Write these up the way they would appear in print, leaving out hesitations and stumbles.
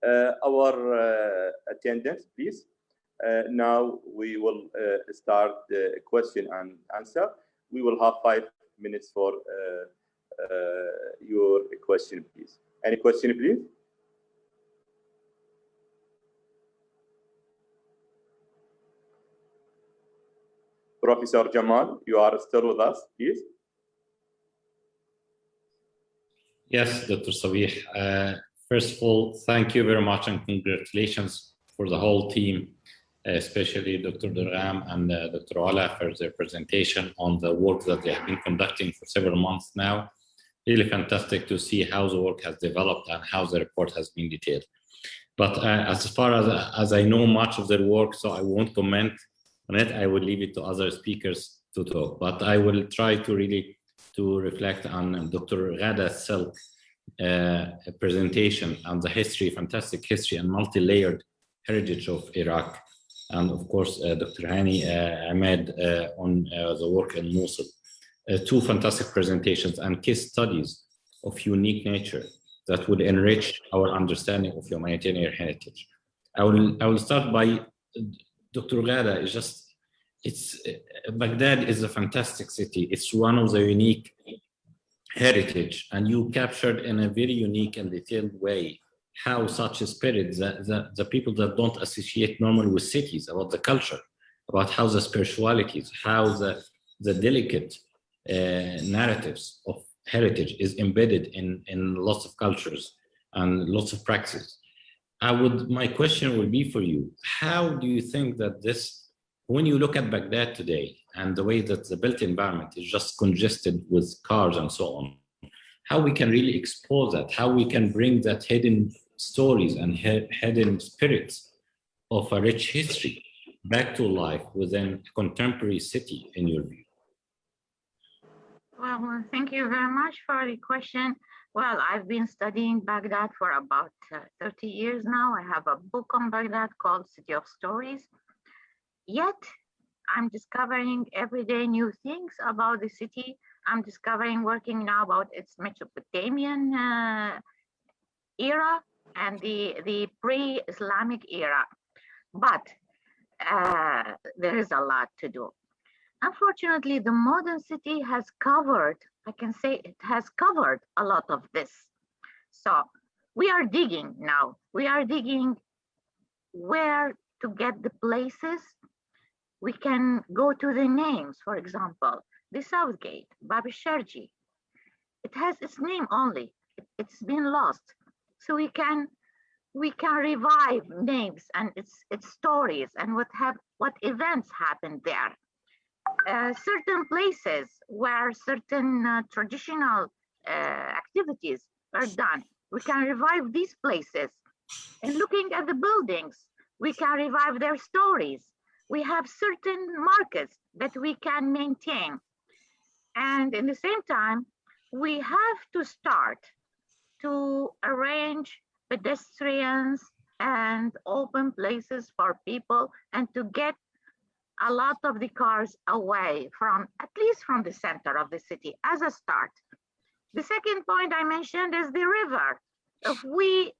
Our attendants, please. Now we will start the question and answer. We will have 5 minutes for your question, please. Any question, please? Professor Jamal, you are still with us, please. Yes, Dr. Sabih. First of all, thank you very much and congratulations for the whole team, especially Dr. Durham and Dr. Ola for their presentation on the work that they have been conducting for several months now. Really fantastic to see how the work has developed and how the report has been detailed. But as far as I know much of their work, so I won't comment on it. I will leave it to other speakers to talk. But I will try to really reflect on Dr. Ghada Silk presentation on the history, fantastic history and multi-layered heritage of Iraq. And of course, Dr. Hani Ahmed on the work in Mosul. Two fantastic presentations and case studies of unique nature that will enrich our understanding of humanitarian heritage. I will start by Dr. Ghada. Baghdad is a fantastic city. It's one of the unique heritage, and you captured in a very unique and detailed way how such a spirit, the people that don't associate normally with cities, about the culture, about how the spiritualities, how the delicate narratives of heritage is embedded in lots of cultures and lots of practices. My question would be for you, how do you think that this, when you look at Baghdad today and the way that the built environment is just congested with cars and so on, how we can really expose that, how we can bring that hidden stories and hidden spirits of a rich history back to life within a contemporary city, in your view? Well, thank you very much for the question. Well, I've been studying Baghdad for about 30 years now. I have a book on Baghdad called City of Stories. Yet, I'm discovering every day new things about the city. I'm discovering, working now about its Mesopotamian era and the pre-Islamic era. But there is a lot to do. Unfortunately, the modern city has covered, I can say it has covered a lot of this. So we are digging now. We are digging where to get the places. We can go to the names, for example, the South Gate, Bab al-Sharji. It has its name only. It's been lost. So we can revive names and its stories and what events happened there. Certain places where certain traditional activities are done, we can revive these places. And looking at the buildings, we can revive their stories. We have certain markets that we can maintain. And in the same time, we have to start to arrange pedestrians and open places for people and to get a lot of the cars away from, at least from the center of the city as a start. The second point I mentioned is the river. If we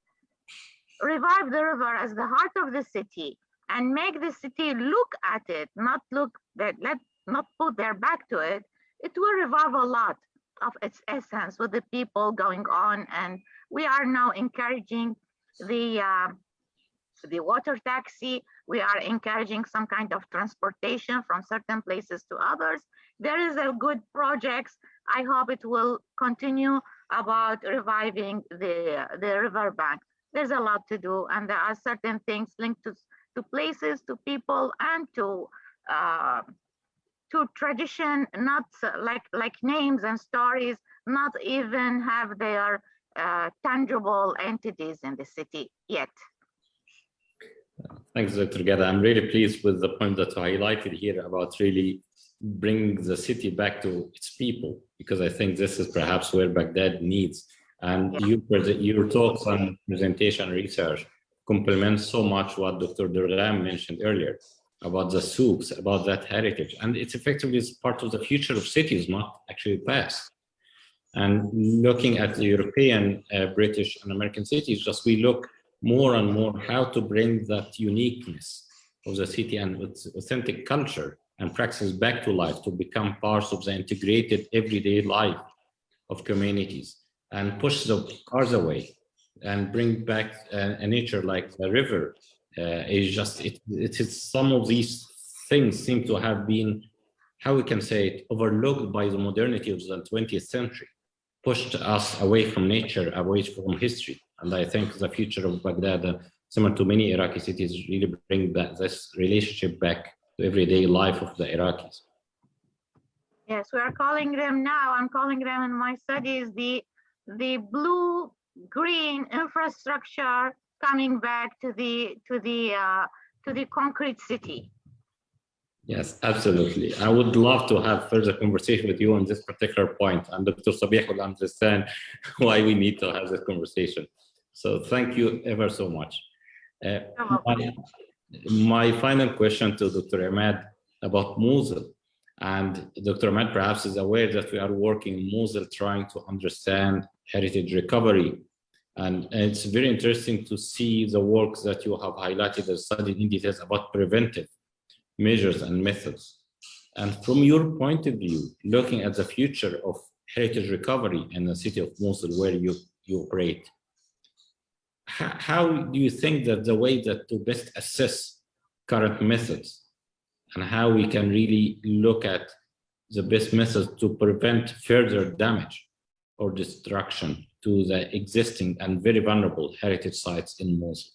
revive the river as the heart of the city and make the city look at it, not put their back to it, it will revive a lot of its essence with the people going on. And we are now encouraging the water taxi. We are encouraging some kind of transportation from certain places to others. There is a good projects. I hope it will continue about reviving the riverbank. There's a lot to do, and there are certain things linked to places, to people, and to tradition, not like names and stories, not even have their tangible entities in the city yet. Thanks, Dr. Ghada. I'm really pleased with the point that I highlighted here about really bringing the city back to its people, because I think this is perhaps where Baghdad needs. And your talks and presentation research complement so much what Dr. Durham mentioned earlier about the souks, about that heritage. And it's effectively part of the future of cities, not actually past. And looking at the European, British and American cities, just we look more and more how to bring that uniqueness of the city and its authentic culture and practices back to life to become parts of the integrated everyday life of communities, and push the cars away and bring back a nature like a river. It is some of these things seem to have been, how we can say it, overlooked by the modernity of the 20th century, pushed us away from nature, away from history. And I think the future of Baghdad, similar to many Iraqi cities, really bring this relationship back to everyday life of the Iraqis. Yes, we are calling them now. I'm calling them in my studies the blue-green infrastructure coming back to the concrete city. Yes, absolutely. I would love to have further conversation with you on this particular point, and Dr. Sabih will understand why we need to have this conversation. So thank you ever so much. My final question to Dr. Ahmad about Mosul. And Dr. Ahmad perhaps is aware that we are working in Mosul trying to understand heritage recovery. And it's very interesting to see the work that you have highlighted and studied in details about preventive measures and methods. And from your point of view, looking at the future of heritage recovery in the city of Mosul where you operate, how do you think that the way that to best assess current methods and how we can really look at the best methods to prevent further damage or destruction to the existing and very vulnerable heritage sites in Mosul?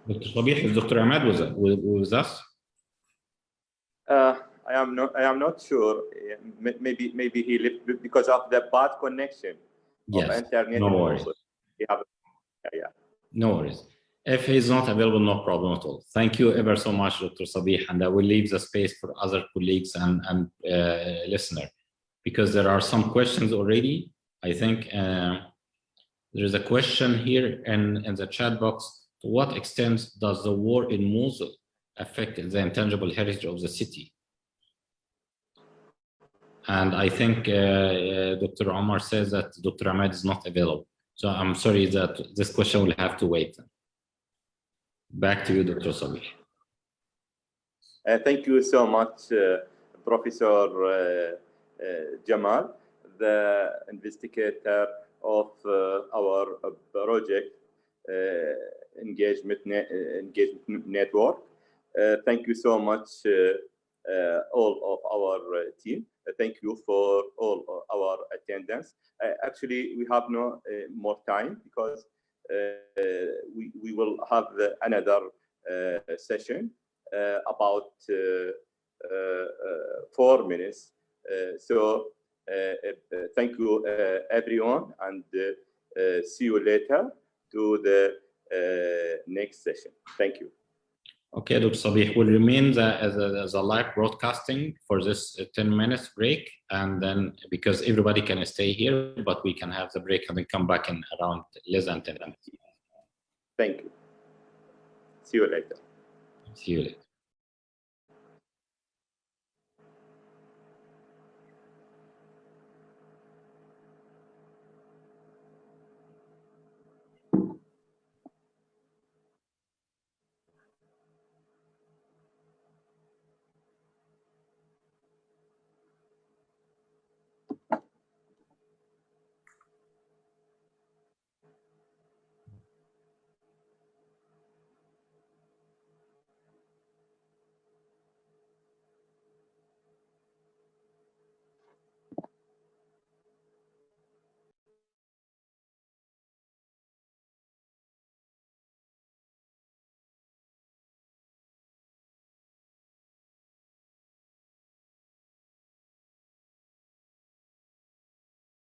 Dr. Sabih, is Dr. Ahmad with us? I am not sure. Maybe he left because of the bad connection of internet. No worries. No worries. If he's not available, no problem at all. Thank you ever so much, Dr. Sabih, and I will leave the space for other colleagues and listeners, because there are some questions already. I think there is a question here in the chat box. To what extent does the war in Mosul affect the intangible heritage of the city? And I think Dr. Omar says that Dr. Ahmad is not available. So I'm sorry that this question will have to wait. Back to you, Dr. Sabih. Thank you so much, Professor Jamal, the investigator of our project engagement network. Thank you so much, all of our team. Thank you for all our attendance. Actually, we have no more time because we will have another session about 4 minutes. So thank you, everyone, and see you later to the next session. Thank you. Okay, Dr. Sabih, will remain as a live broadcasting for this 10 minutes break, and then because everybody can stay here, but we can have the break and then come back in around less than 10 minutes. Thank you. See you later. See you later.